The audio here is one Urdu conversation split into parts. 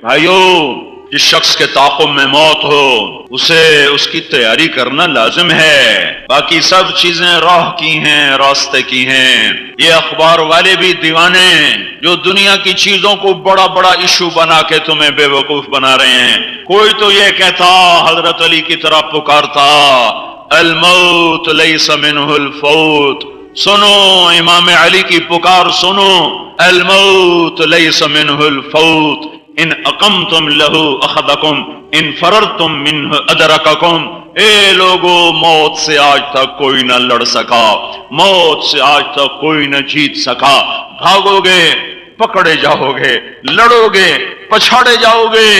بھائیو، جس شخص کے تعاقب میں موت ہو اسے اس کی تیاری کرنا لازم ہے، باقی سب چیزیں راہ کی ہیں، راستے کی ہیں۔ یہ اخبار والے بھی دیوانے جو دنیا کی چیزوں کو بڑا بڑا ایشو بنا کے تمہیں بے وقوف بنا رہے ہیں۔ کوئی تو یہ کہتا، حضرت علی کی طرح پکارتا، الموت لیس منہ الفوت۔ سنو امام علی کی پکار سنو، الموت لیس منہ الفوت، ان اقمتم لہو اخذکم ان فررتم منہ ادرککم۔ اے لوگو، موت سے آج تک کوئی نہ لڑ سکا، موت سے آج تک کوئی نہ جیت سکا۔ بھاگو گے پکڑے جاؤ گے، لڑو گے پچھاڑے جاؤ گے۔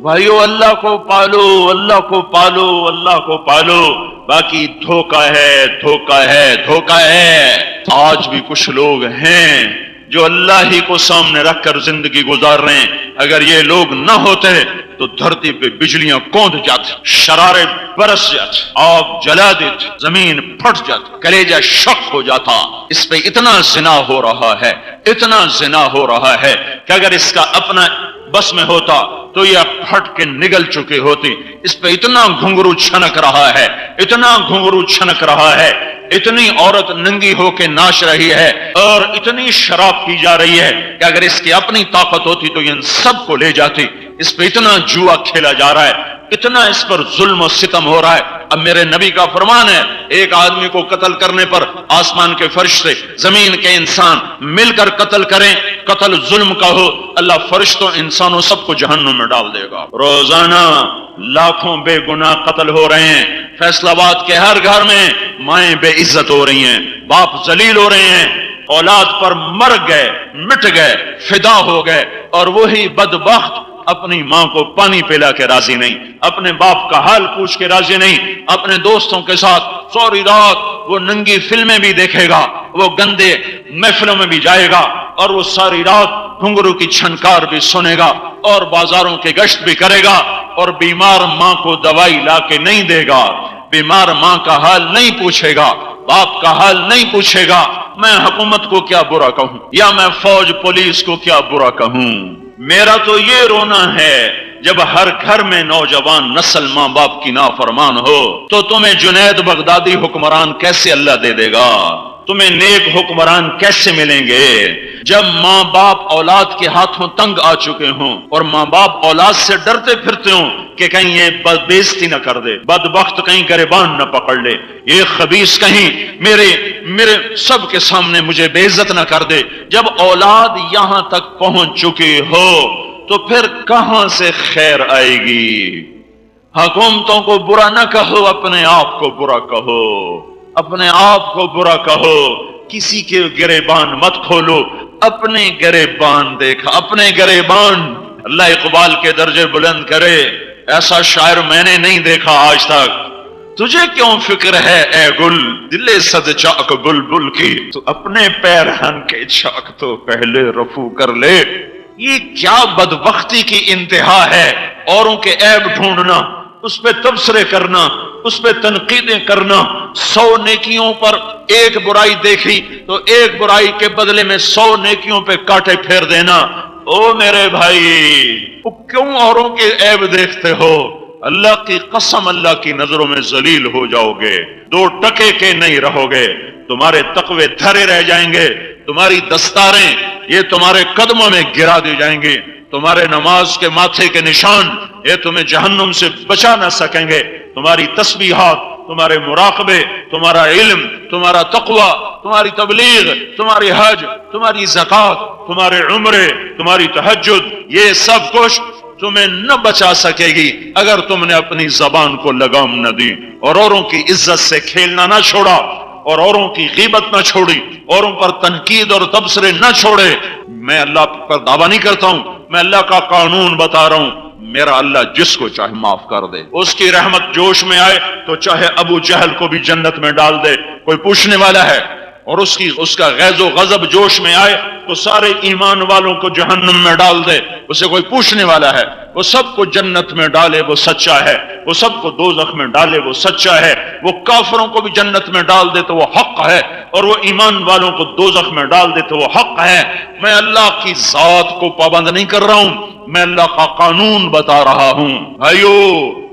بھائیو، اللہ کو پالو، اللہ کو پالو، اللہ کو پالو، باقی دھوکہ ہے، دھوکہ ہے، دھوکہ ہے۔ آج بھی کچھ لوگ ہیں جو اللہ ہی کو سامنے رکھ کر زندگی گزار رہے ہیں۔ اگر یہ لوگ نہ ہوتے تو دھرتی پہ بجلیاں کوند جاتی، شرارے برس جاتے، آگ جلا دیتی، زمین پھٹ جاتی، کلیجہ شق ہو جاتا۔ اس پہ اتنا زنا ہو رہا ہے، اتنا زنا ہو رہا ہے کہ اگر اس کا اپنا بس میں ہوتا تو یہ پھٹ کے نگل چکے ہوتی۔ اس پہ اتنا گھنگرو چھنک رہا ہے، اتنا گھنگرو چھنک رہا ہے، اتنی عورت ننگی ہو کے ناچ رہی ہے، اور اتنی شراب پی جا رہی ہے کہ اگر اس کی اپنی طاقت ہوتی تو یہ ان سب کو لے جاتی۔ اس پہ اتنا جوا کھیلا جا رہا ہے، اتنا اس پر ظلم و ستم ہو رہا ہے۔ اب میرے نبی کا فرمان ہے، ایک آدمی کو قتل کرنے پر آسمان کے فرشتے، زمین کے انسان مل کر قتل کریں، قتل ظلم کا ہو، اللہ فرشتوں انسانوں سب کو جہنم میں ڈال دے گا۔ روزانہ لاکھوں بے گناہ قتل ہو رہے ہیں۔ فیصل آباد کے ہر گھر میں مائیں بے عزت ہو رہی ہیں، باپ ذلیل ہو رہے ہیں، اولاد پر مر گئے، مٹ گئے، فدا ہو گئے، اور وہی بدبخت اپنی ماں کو پانی پلا کے راضی نہیں، اپنے باپ کا حال پوچھ کے راضی نہیں، اپنے دوستوں کے ساتھ سوری رات وہ ننگی فلمیں بھی دیکھے گا، وہ گندے محفلوں میں بھی جائے گا، اور وہ ساری رات گھنگرو کی چھنکار بھی سنے گا، اور بازاروں کی گشت بھی کرے گا، اور بیمار ماں کو دوائی لا کے نہیں دے گا، بیمار ماں کا حال نہیں پوچھے گا، باپ کا حال نہیں پوچھے گا۔ میں حکومت کو کیا برا کہوں، یا میں فوج پولیس کو کیا برا کہوں؟ میرا تو یہ رونا ہے جب ہر گھر میں نوجوان نسل ماں باپ کی نافرمان ہو تو تمہیں جنید بغدادی حکمران کیسے اللہ دے دے گا؟ تمہیں نیک حکمران کیسے ملیں گے جب ماں باپ اولاد کے ہاتھوں تنگ آ چکے ہوں، اور ماں باپ اولاد سے ڈرتے پھرتے ہوں کہ کہیں یہ بےزتی نہ کر دے، بدبخت کہیں گریبان نہ پکڑ لے، یہ خبیث کہیں میرے سب کے سامنے مجھے بے عزت نہ کر دے۔ جب اولاد یہاں تک پہنچ چکی ہو تو پھر کہاں سے خیر آئے گی؟ حکومتوں کو برا نہ کہو، اپنے آپ کو برا کہو، اپنے آپ کو برا کہو، کسی کے گریبان مت کھولو، اپنے گریبان دیکھا، اپنے گریبان۔ اللہ اقبال کے درجے بلند کرے، ایسا شاعر میں نے نہیں دیکھا آج تک۔ تجھے کیوں فکر ہے اے گل، دل صد چاک بلبل کی، تو اپنے پیرہن کے چاک تو پہلے رفو کر لے۔ یہ کیا بدبختی کی انتہا ہے، اوروں کے عیب ڈھونڈنا، اس پہ تبصرے کرنا، اس پہ تنقیدیں کرنا، 100 نیکیوں پر ایک برائی دیکھی تو ایک برائی کے بدلے میں 100 نیکیوں پہ کاٹے پھیر دینا۔ او میرے بھائی، کیوں اوروں کے عیب دیکھتے ہو؟ اللہ کی قسم، اللہ کی نظروں میں ذلیل ہو جاؤ گے، 2 ٹکے کے نہیں رہو گے، تمہارے تقوی دھرے رہ جائیں گے، تمہاری دستاریں یہ تمہارے قدموں میں گرا دی جائیں گے، تمہارے نماز کے ماتھے کے نشان یہ تمہیں جہنم سے بچا نہ سکیں گے، تمہاری تسبیحات، تمہارے مراقبے، تمہارا علم، تمہارا تقوی، تمہاری تبلیغ، تمہاری حج، تمہاری زکوٰۃ، تمہارے عمرے، تمہاری تہجد، یہ سب کچھ تمہیں نہ بچا سکے گی اگر تم نے اپنی زبان کو لگام نہ دی، اور اوروں کی عزت سے کھیلنا نہ چھوڑا، اور اوروں کی غیبت نہ چھوڑی، اوروں پر تنقید اور تبصرے نہ چھوڑے۔ میں اللہ پر دعویٰ نہیں کرتا ہوں، میں اللہ کا قانون بتا رہا ہوں، میرا اللہ جس کو چاہے معاف کر دے، اس کی رحمت جوش میں آئے تو چاہے ابو جہل کو بھی جنت میں ڈال دے، کوئی پوچھنے والا ہے، اور اس کا غیظ و غضب جوش میں آئے تو سارے ایمان والوں کو جہنم میں ڈال دے، اسے کوئی پوچھنے والا ہے، وہ سب کو جنت میں ڈالے وہ سچا ہے، وہ سب کو دوزخ میں ڈالے وہ سچا ہے، وہ کافروں کو بھی جنت میں ڈال دے تو وہ حق ہے، اور وہ ایمان والوں کو دوزخ میں ڈال دے تو وہ حق ہے۔ میں اللہ کی ذات کو پابند نہیں کر رہا ہوں، میں اللہ کا قانون بتا رہا ہوں۔ بھائیو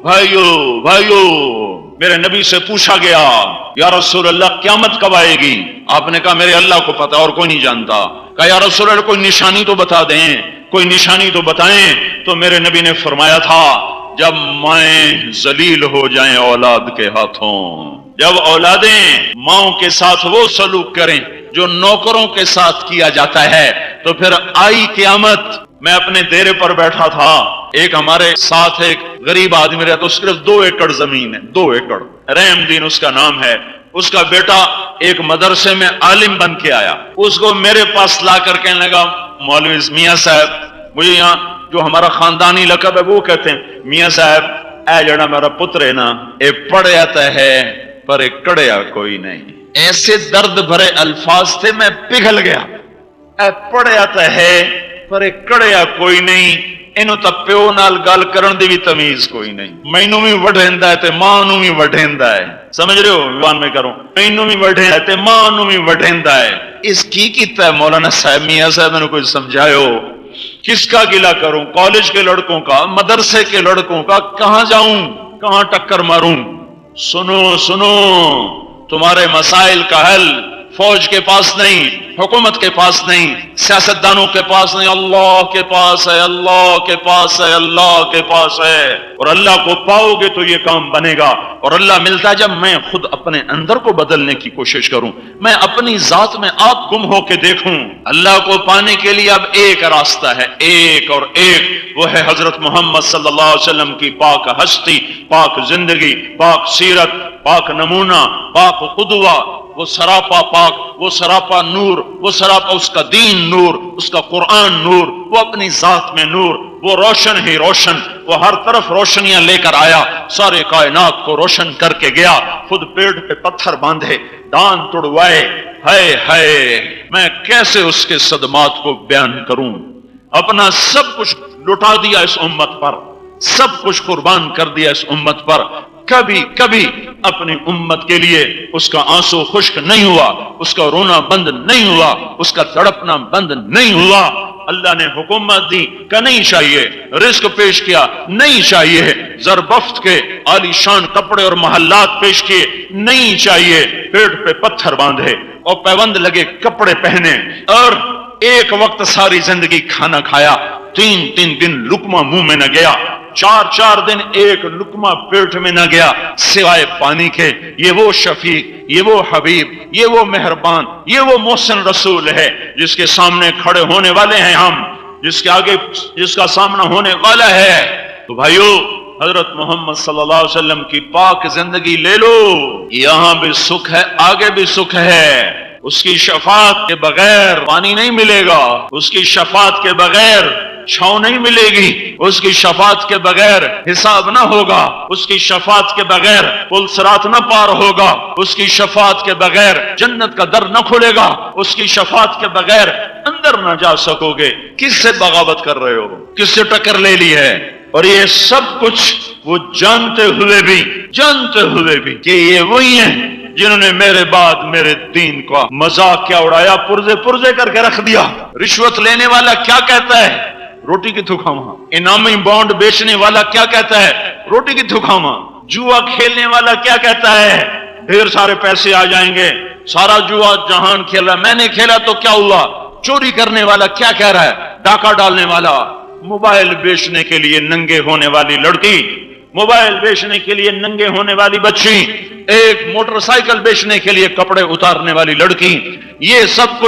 بھائیو بھائیو، میرے نبی سے پوچھا گیا یا رسول اللہ قیامت کب آئے گی؟ آپ نے کہا میرے اللہ کو پتا اور کوئی نہیں جانتا۔ کہا یا رسول اللہ کوئی نشانی تو بتا دیں، کوئی نشانی تو بتائیں۔ تو میرے نبی نے فرمایا تھا جب مائیں ذلیل ہو جائیں اولاد کے ہاتھوں، جب اولادیں ماؤں کے ساتھ وہ سلوک کریں جو نوکروں کے ساتھ کیا جاتا ہے، تو پھر آئی قیامت۔ میں اپنے ڈیرے پر بیٹھا تھا، ایک ہمارے ساتھ ایک غریب آدمی رہتا، اس صرف 2 ایکڑ زمین ہے، 2 ایکڑ، رحم دین اس کا نام ہے۔ اس کا بیٹا ایک مدرسے میں عالم بن کے آیا، اس کو میرے پاس لا کر کہنے لگا مولوی میاں صاحب، مجھے یہاں جو ہمارا خاندانی لقب ہے وہ کہتے ہیں، میاں صاحب اے جڑا میرا پتر ہے نا، اے پڑھیا تو ہے پر ایک کڑیا کوئی نہیں۔ ایسے درد بھرے الفاظ تھے، میں پگھل گیا۔ اے پڑھیا تو ہے پر ایک کڑیا کوئی نہیں، اینو تا پیو نال گل کرن دی بھی تمیز کوئی نہیں۔ مینوں بھی وڈھیندا ہے تے ماں نوں بھی وڈھیندا ہے، سمجھ رہے ہو وان میں کروں، مینوں بھی وڈھیندا ہے تے ماں نوں بھی وڈھیندا ہے۔ اس کی کیتا ہے مولانا صاحب، میاں صاحب نے کوئی سمجھائو۔ کس کا گلہ کروں؟ کالج کے لڑکوں کا، مدرسے کے لڑکوں کا، کہاں جاؤں، کہاں ٹکر ماروں؟ سنو سنو، تمہارے مسائل کا حل فوج کے پاس نہیں، حکومت کے پاس نہیں، سیاستدانوں کے پاس نہیں، اللہ کے پاس ہے، اللہ کے پاس ہے، اللہ کے پاس ہے۔ اور اللہ کو پاؤ گے تو یہ کام بنے گا۔ اور اللہ ملتا ہے جب میں خود اپنے اندر کو بدلنے کی کوشش کروں، میں اپنی ذات میں آپ گم ہو کے دیکھوں۔ اللہ کو پانے کے لیے اب ایک راستہ ہے، ایک اور ایک، وہ ہے حضرت محمد صلی اللہ علیہ وسلم کی پاک ہستی، پاک زندگی، پاک سیرت، پاک نمونہ، پاک قدوہ، وہ سراپا پاک، وہ سراپا نور، وہ سراپا اس کا دین نور، اس کا قرآن نور، وہ اپنی ذات میں نور، وہ روشن ہی روشن، وہ ہر طرف روشنیاں لے کر آیا، سارے کائنات کو روشن کر کے گیا، خود پیڑ پہ پتھر باندھے، دان توڑوائے، ہائے ہائے میں کیسے اس کے صدمات کو بیان کروں۔ اپنا سب کچھ لٹا دیا اس امت پر، سب کچھ قربان کر دیا اس امت پر، کبھی کبھی اپنی امت کے لیے اس کا آنسو خشک نہیں ہوا، اس کا رونا بند نہیں ہوا، اس کا تڑپنا بند نہیں ہوا۔ اللہ نے حکومت دی کہ نہیں چاہیے، رزق پیش کیا نہیں چاہیے، زربفت کے عالی شان کپڑے اور محلات پیش کیے نہیں چاہیے، پیٹ پہ پتھر باندھے اور پیوند لگے کپڑے پہنے، اور ایک وقت ساری زندگی کھانا کھایا، 3 دن لقمہ منہ میں نہ گیا، 4 دن ایک لقمہ پیٹ میں نہ گیا سوائے پانی کے۔ یہ وہ شفیق، یہ وہ حبیب، یہ وہ مہربان، یہ وہ محسن رسول ہے جس کے سامنے کھڑے ہونے والے ہیں ہم، جس کے آگے جس کا سامنا ہونے والا ہے۔ تو بھائیو، حضرت محمد صلی اللہ علیہ وسلم کی پاک زندگی لے لو، یہاں بھی سکھ ہے، آگے بھی سکھ ہے۔ اس کی شفاعت کے بغیر پانی نہیں ملے گا، اس کی شفاعت کے بغیر چھاؤں نہیں ملے گی، اس کی شفاعت کے بغیر حساب نہ ہوگا، اس کی شفاعت کے بغیر پل صراط نہ پار ہوگا، اس کی شفاعت کے بغیر جنت کا در نہ کھلے گا، اس کی شفاعت کے بغیر اندر نہ جا سکو گے۔ کس سے بغاوت کر رہے ہو؟ کس سے ٹکر لے لی ہے؟ اور یہ سب کچھ وہ جانتے ہوئے بھی کہ یہ وہی ہیں جنہوں نے میرے بعد میرے دین کا مذاق کیا اڑایا، پرزے کر کے رکھ دیا۔ رشوت لینے والا کیا کہتا ہے؟ روٹی کی تھکاواں۔ انعامی بانڈ بیچنے والا کیا کہتا ہے؟ روٹی کی تھکاواں۔ جوا کھیلنے والا کیا کہتا ہے؟ ڈھیر سارے پیسے آ جائیں گے، سارا جوا جہان کھیل رہا، میں نے کھیلا تو کیا ہوا؟ چوری کرنے والا کیا کہہ رہا ہے؟ ڈاکہ ڈالنے والا، موبائل بیچنے کے لیے ننگے ہونے والی لڑکی، موبائل بیچنے کے لیے ننگے ہونے والی بچی، ایک موٹر سائیکل بیچنے کے لیے کپڑے اتارنے والی لڑکی، یہ سب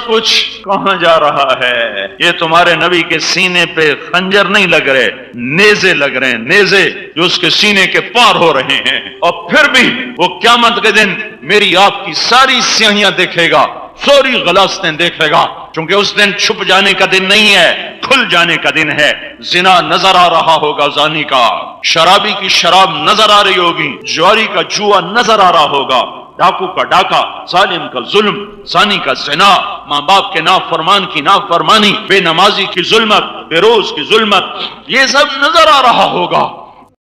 کچھ کہاں جا رہا ہے؟ یہ تمہارے نبی کے سینے پہ خنجر نہیں لگ رہے، نیزے لگ رہے ہیں، نیزے جو اس کے سینے کے پار ہو رہے ہیں۔ اور پھر بھی وہ قیامت کے دن میری آپ کی ساری سیاہیاں دیکھے گا، سوری غلاستیں دیکھے گا، چونکہ اس دن چھپ جانے کا دن نہیں ہے، کھل جانے کا دن ہے۔ زنا نظر آ رہا ہوگا زانی کا، شرابی کی شراب نظر آ رہی ہوگی، جواری کا جوا نظر آ رہا ہوگا، ڈاکو کا ڈاکہ، ظالم کا ظلم، زانی کا زنا، ماں باپ کے نافرمان کی نافرمانی، بے نمازی کی ظلمت، بے روز کی ظلمت، یہ سب نظر آ رہا ہوگا۔